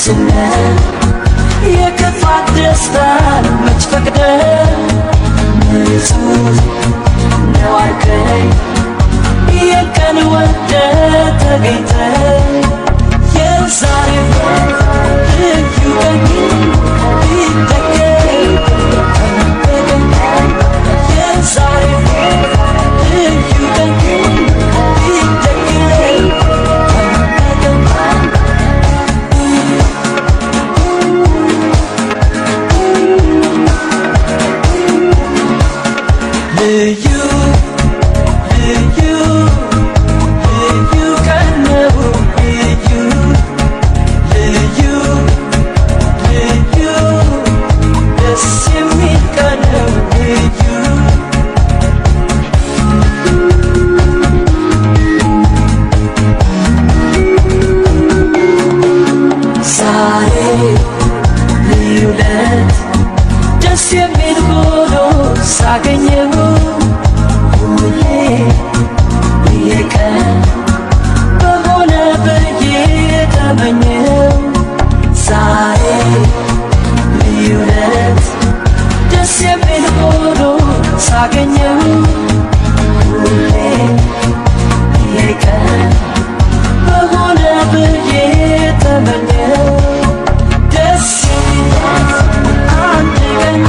ፍጹምነት የክፋት ደስታን መች ፈቅደ ንጹህ ነው አልከኝ የቀን ወደ ተገኝተ የዛሬው ልዩ ቀን ቢደገም የዛሬው ልዩ ቀን ቢደገም ልዩ ሳገኘው ሁሌ የቀን በሆነ ብዬ ተመኘው ዛሬ ልዩ ዕለት ደስ የሚል ሆኖ ሳገኘው ሁሌ የቀን በሆነ ብዬ ተመኘው ደስ የሚል አንድ ቀን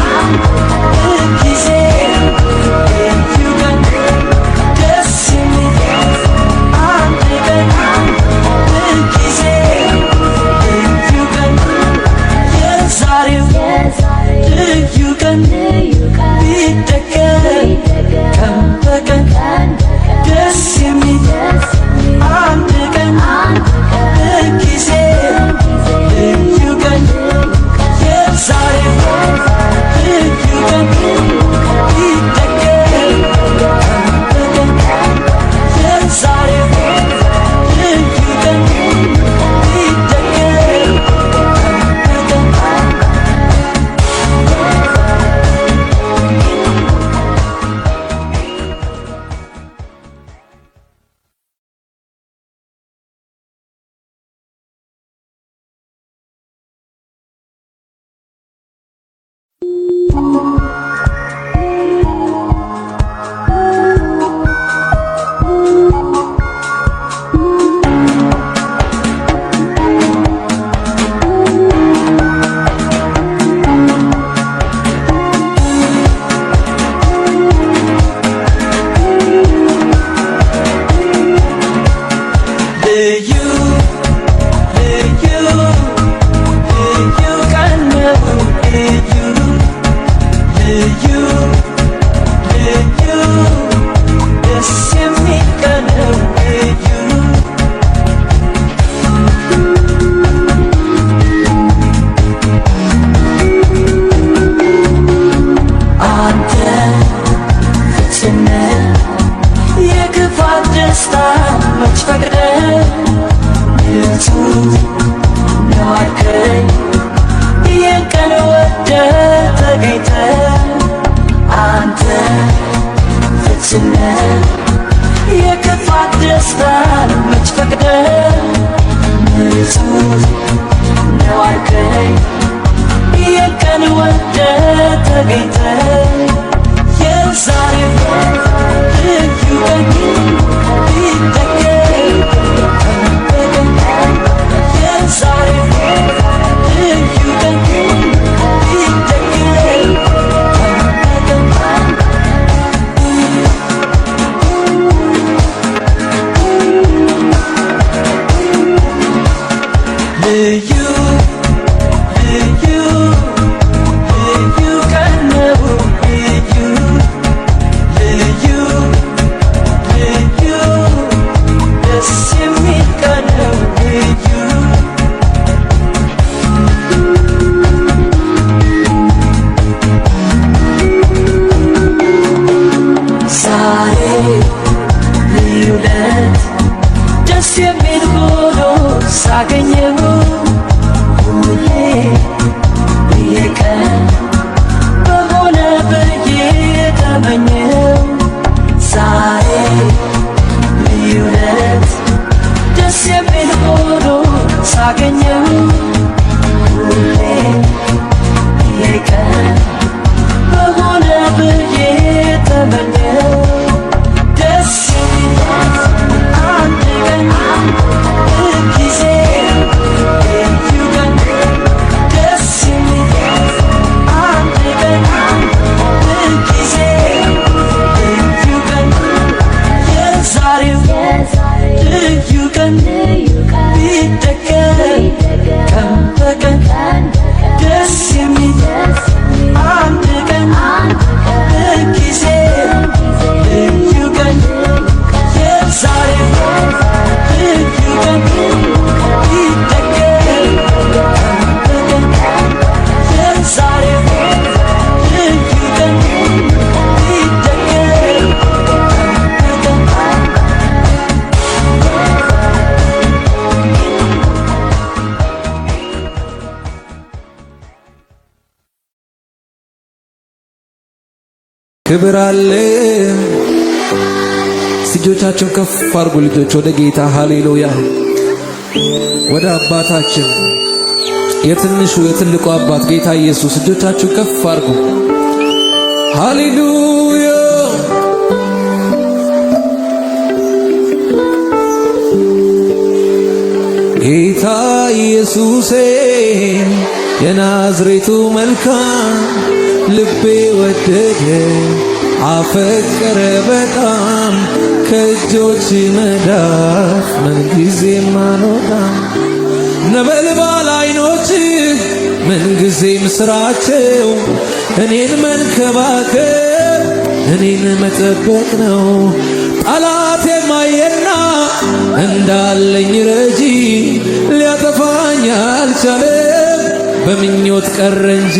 የክፋት ደስታን መች ፈቅደ ንጹህ ነው አልከኝ የቀን ወደ ተገኝተ የዛሬው ልዩ ቀን ቢደገም የዛሬው ልዩ ቀን ቢደገም ልዩ ቀን ነው ልዩ ደስ የሚል ቀን ነው ልዩ ዛሬ ልዩ ዕለት ደስ የሚል ሆኖ ሳገኘው ሁሌ የቀን በሆነ ብዬ ተመኘው ዛሬ ልዩ ዕለት ደስ የሚል ሆኖ ሳገኘው ልዩ ቀን ቢደገም ቀን በቀን ደስ የሚል አንድ ቀን በጊዜ ልዩ ቀን የዛሬ ልዩ ቀን ቢደገም ቀን በቀን የዛሬ ልዩ ቀን ቢደገም ቀን በቀን ክብር አለ። እጆቻቸውን ከፍ አድርጉ ልጆች ወደ ጌታ ሃሌሉያ። ወደ አባታችን የትንሹ የትልቁ አባት ጌታ ኢየሱስ እጆቻችሁን ከፍ አድርጉ። ሃሌሉያ ጌታ ኢየሱሴ የናዝሬቱ መልካም ልቤ ወደደ አፈቀረ በጣም ከእጆች መዳፍ ምንጊዜም አልወጣም። ነበልባል ዓይኖች ምንጊዜም ስራቸው እኔን መንከባከብ እኔን መጠበቅ ነው። ጠላቴም አየና እንዳለኝ ረጂ ሊያጠፋኝ አልቻለም በምኞት ቀረ እንጂ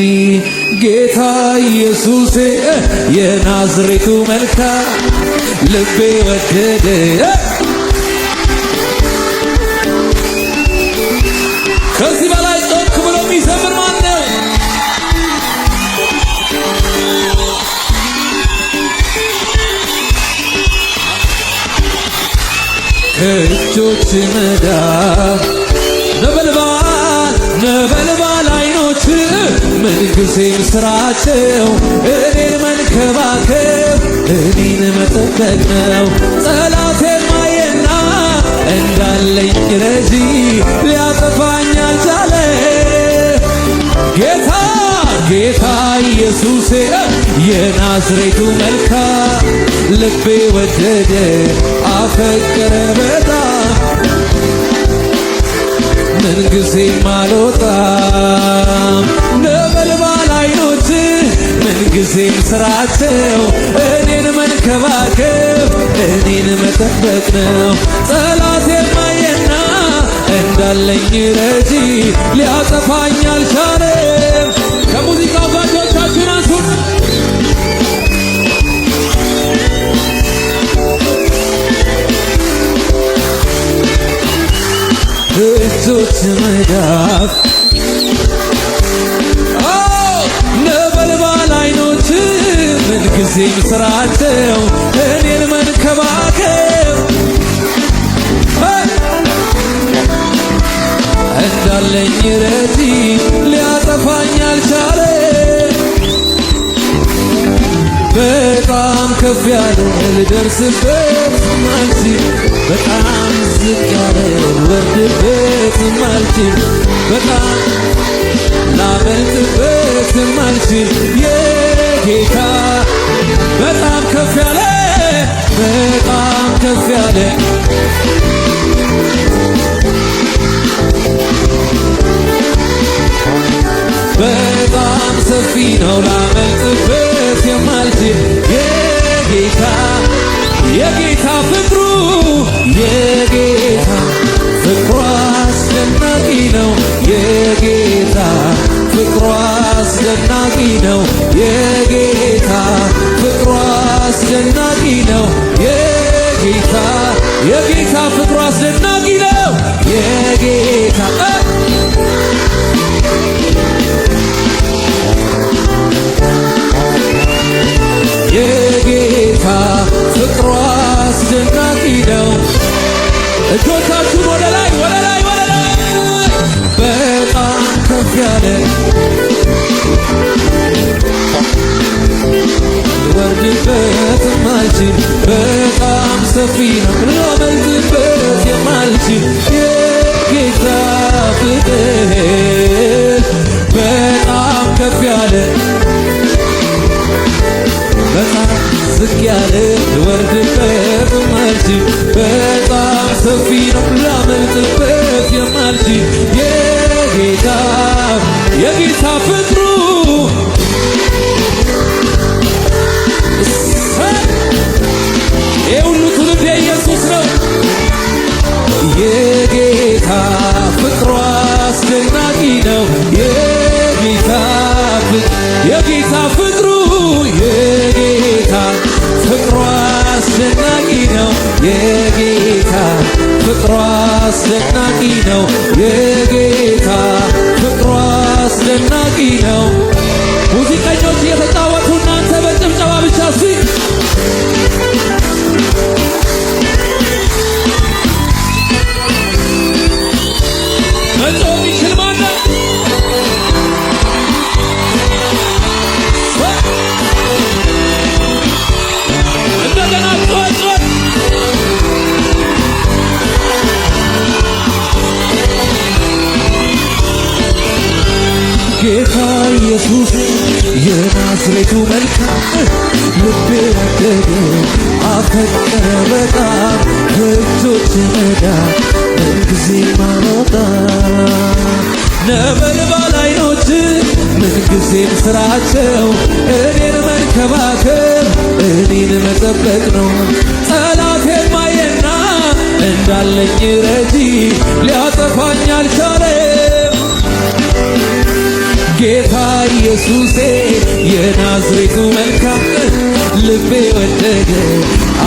ጌታ ኢየሱሴ የናዝሬቱ መልካም ልቤ ወደደ። ከዚህ በላይ ጮክ ብሎ የሚዘምር ማን ነው? ከእጆች መዳፍ ነበልባል ዓይኖች ምንጊዜም ስራቸው እኔን መንከባከብ እኔን መጠበቅ ነው። ጠላቴን ማየና እንዳለኝ ረጂ ሊያጠፋኝ አልቻለ። ጌታ ኢየሱሴ የናዝሬቱ መልካም ልቤ ወደደ አፈቀረ በጣም ምንጊዜም አልወጣም። ነበልባል ዓይኖች ምንጊዜም ስራቸው እኔን መንከባከብ እኔን መጠበቅ ነው። ጠላቴን ማየና እንዳለኝ ረጂ ሊያጠፋኝ አልቻለም። ከሙዚቃው ጋር እጆቻችሁን አንሱን። እጆች መዳፍ ነበልባል ዓይኖች ምንጊዜም ስራቸው እኔን መንከባከብ እንዳለኝ ረጂ ሊያጠፋኝ አልቻለ። በጣም ከፍ ያለ ልደርስበት ማልችል በጣም ዝቅ ያለ ወርድበት ማልችል በጣም ላመልጥበት ማልችል የጌታ በጣም ከፍ ያለ በጣም ከፍ ያለ በጣም ሰፊ ነው ላመልጥበት የማልችል የጌታ ፍቅሩ የጌታ ፍቅሩ አስደናቂ ነው። የጌታ ፍቅሩ አስደናቂ ነው። የጌታ ፍቅሩ አስደናቂ ነው። የጌታ ፍቅሩ አስደናቂ ነው። የጌታ ፍቅሩ አስደናቂ ነው። እጆቻችሁን ወደ ላይ በጣም ከፍ ያለ ልወርድበት የማልችል በጣም ሰፊ ነው ላመልጥበት የማልችል የጌታ ፍቅር በጣም ከፍ ያለ በጣም ዝቅ ያለ ልወርድበት የማልችል በጣም ሰፊ ነው ላመልጥበት የማልችል የጌታ ፍቅሩ ይህ ሁሉ ትውልድ የኢየሱስ ነው። የጌታ ፍቅሩ አስደናቂ ነው። የጌታ ፍቅሩ የጌታ ፍቅሩ አስደናቂ ነው። የጌታ ፍቅሩ አስደናቂ ነው። የጌታ ፍቅሩ አስደናቂ ነው። ሙዚቀኞች እየተጫወቱ እናንተ በጭብጨባ ብቻ መጮህ ይችል ማነው? እንደገና ጮህ ጌታ ኢየሱስ የናዝሬቱ መልካም ልቤ ወደደ አፈቀረ በጣም ከእጆች መዳፍ ምንጊዜ ማሮጣ ነበልባል ዓይኖች ምንጊዜም ስራቸው እኔን መንከባከብ እኔን መጠበቅ ነው። ጠላቴ ማየና እንዳለኝ ረጂ ሊያጠፋኝ አልቻለም። ጌታ ኢየሱሴ የናዝሬቱ መልካም ልቤ ወደደ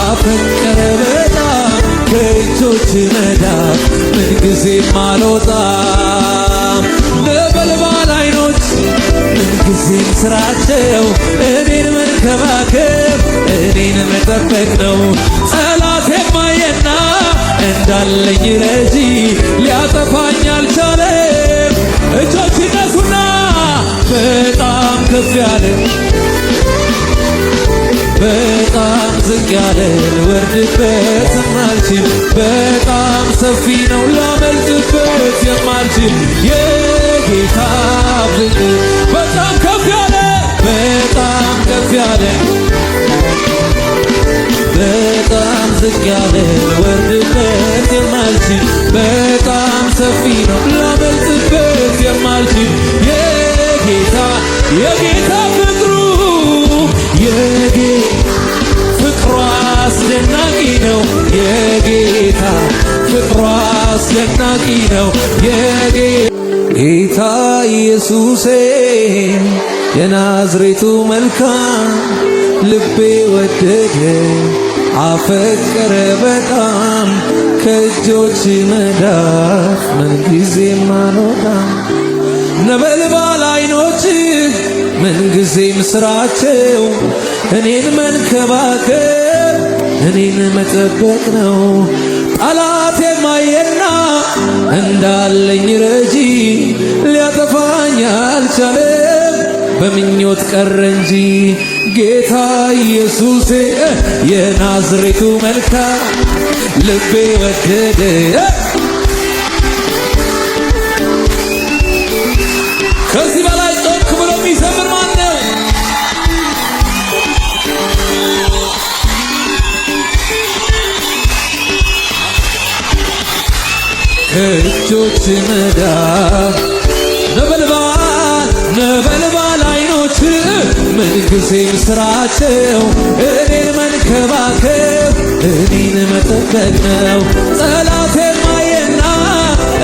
አፈቀረ በጣም ከእጆች መዳፍ ምንጊዜም አልወጣም። ነበልባል ዓይኖች ምንጊዜም ስራቸው እኔን መንከባከብ እኔን መጠበቅ ነው። ጠላቴ ማየና እንዳለኝ ረጂ ሊያጠፋኝ አልቻለም። እጆች ይነሱና በጣም ከፍ ያለ በጣም ዝቅ ያለ ልወርድበት የማልችል በጣም ሰፊ ነው ላመልጥበት የማልችል የጌታ ፍቅር በጣም ከፍ ያለ በጣም ከፍ ያለ በጣም ዝቅ ያለ ልወርድበት የማልችል በጣም ሰፊ ነው ላመልጥበት የማልችል የጌታ ፍቅሩ ፍቅሩ አስደናቂ ነው። የጌታ ፍቅሩ አስደናቂ ነው። ጌታ ኢየሱሴ የናዝሬቱ መልካም ልቤ ወደደ አፈቀረ በጣም ከእጆች መዳፍ ምንጊዜም አልወጣም። ነበልባል ዓይኖች ምንጊዜም ስራቸው እኔን መንከባከብ እኔን መጠበቅ ነው። ጠላቴ ማየና እንዳለኝ ረጂ ሊያጠፋኝ አልቻለም። በምኞት ቀረ እንጂ ጌታ ኢየሱሴ የናዝሬቱ መልካም ልቤ ወደደ ከዚህ በላይ ጮክ ብሎ የሚዘምር ማን ነው? ከእጆች መዳፍ ነበልባል ዓይኖች ምንጊዜም ስራቸው እኔን መንከባከብ እኔን መጠበቅ ነው። ጠላቴ ማየና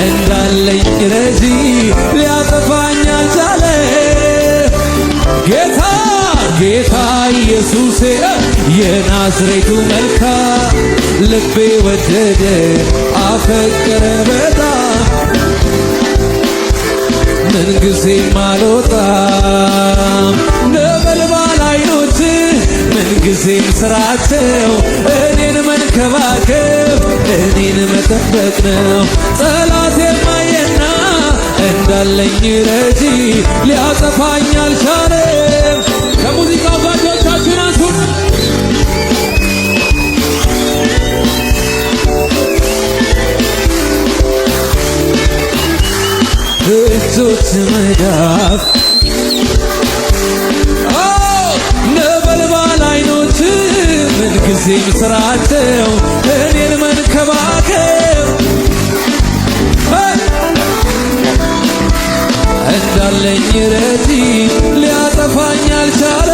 እንዳለኝ ረጂ ሊያጠፋኝ አልቻለም። ጌታ ኢየሱሴ የናዝሬቱ መልካም ልቤ ወደደ አፈቀረ በጣም ምንጊዜም አልወጣም። ነበልባል ዓይኖች ምንጊዜም ስራቸው እኔን መንከባከብ እኔን መጠበቅ ነው። ጠላቴ ማየና እንዳለኝ ረጂ ሊያጠፋኝ አልቻለም። ከሙዚቃው ጓዶቻችን አንሱን እጆች መዳፍ ነበልባል ዓይኖች ምንጊዜም ስራቸው እኔን መንከባከብ እንዳለኝ ረጂ ሊያጠፋኝ አልቻለ።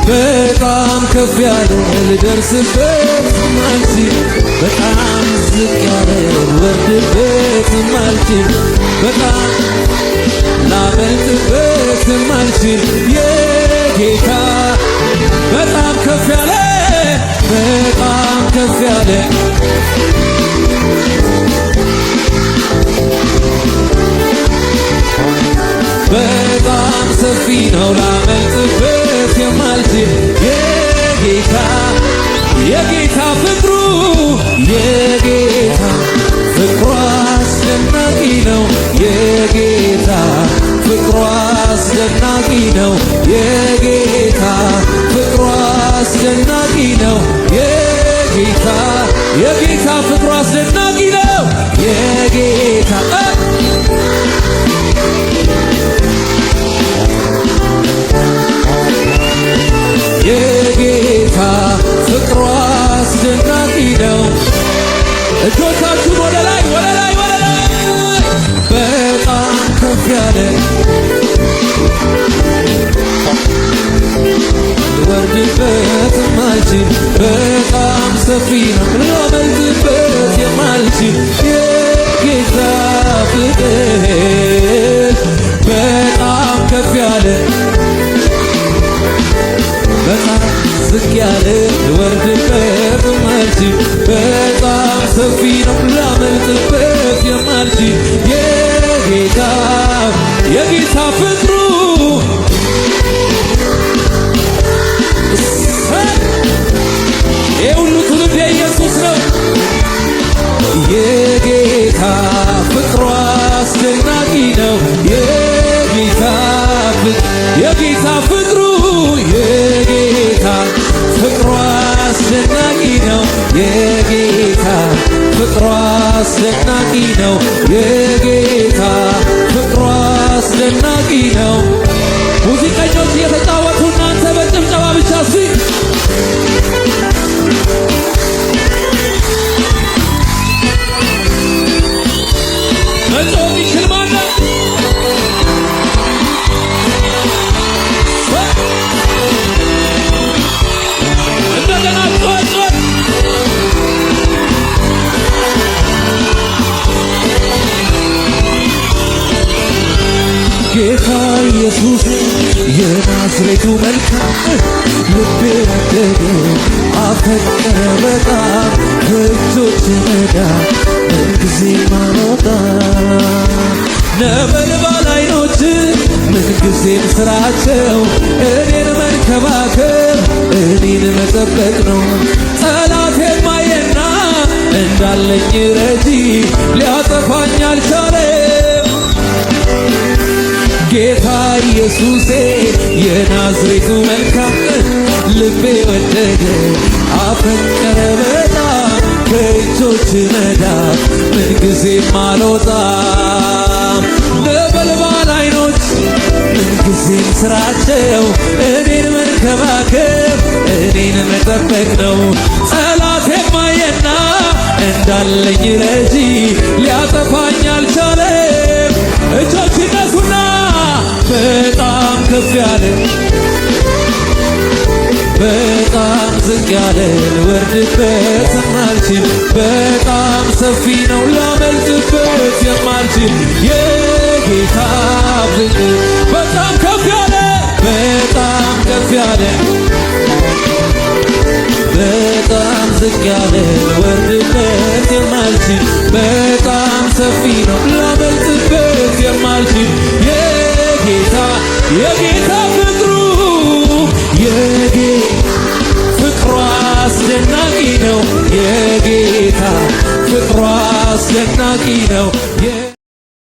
በጣም ከፍ ያለ ልደርስበት ማልችል፣ በጣም ዝቅ ያለ ወርድበት ማልችል፣ በጣም ላመልጥበት ማልችል የጌታ በጣም ከፍ ያለ በጣም ከፍ ያለ በጣም ሰፊ ነው ላመልጥበት የማልችል የጌታ ፍቅሩ የጌታ ፍቅሩ አስደናቂ ነው። የጌታ ፍቅሩ አስደናቂ ነው። የጌታ ፍቅሩ አስደናቂ ነው። የጌታ ፍቅሩ አስደናቂ ነው። የጌታ የጌታ ፍቅሩ አስደናቂ ነው። እጆቻችሁን ወደ ላይ ወደ ላይ ወደ ላይ በጣም ከፍ ያለ ልወርድበት የማልችል በጣም ሰፊ ነው ላመልጥበት የማልችል የጌታ ፍቅር በጣም ከፍ ያለ በጣም ዝቅ ያለ ልወርድበት የማልችል በጣም ሰፊ ነው ላመልጥበት የማልችል የጌታ ፍቅሩ ይህ ሁሉ ትውልድ የኢየሱስ ነው። የጌታ ፍቅሩ አስደናቂ ነው። የጌታ ፍቅሩ የጌታ ፍቅሩ አስደናቂ ነው። የጌታ ፍቅሩ አስደናቂ ነው። የጌታ ፍቅሩ አስደናቂ ነው። ሙዚቀኞች እየተጫወቱ እናንተ በጭብጨባ ብቻ መጮህ ይችል ማነው? እንደገና ጮህ ጌታ ኢየሱስ የናዝሬቱ መልካም ልቤ ወደደ አፈቀረ በጣም ከእጆች መዳን ምንጊዜ ማሮጣ ነበልባል ዓይኖች ምንጊዜም ስራቸው እኔን መንከባከብ እኔን መጠበቅ ነው። ጠላት የማየና እንዳለኝ ረጂ ሊያጠፋኝ አልቻለም። ጌታ ኢየሱሴ የናዝሬቱ መልካም ልቤ ወደደ አፈቀረ በጣም ከእጆች መዳፍ ምንጊዜም አልወጣም። ነበልባል ዓይኖች ምንጊዜም ስራቸው እኔን መንከባከብ እኔን መጠበቅ ነው። ጠላት የማየና እንዳለኝ ረጂ ሊያጠፋኝ አልቻለም። እጆች ይነሱና በጣም ከፍ ያለ በጣም ዝቅ ያለ ልወርድበት የማልችል በጣም ሰፊ ነው ላመልጥበት የማልችል የጌታ ፍቅር በጣም ከፍ ያለ በጣም ከፍ ያለ በጣም ዝቅ ያለ ልወርድበት የማልችል በጣም ሰፊ ነው ላመልጥበት የማልችል የጌታ ፍቅሩ ፍቅሩ አስደናቂ ነው። የጌታ ፍቅሩ አስደናቂ ነው።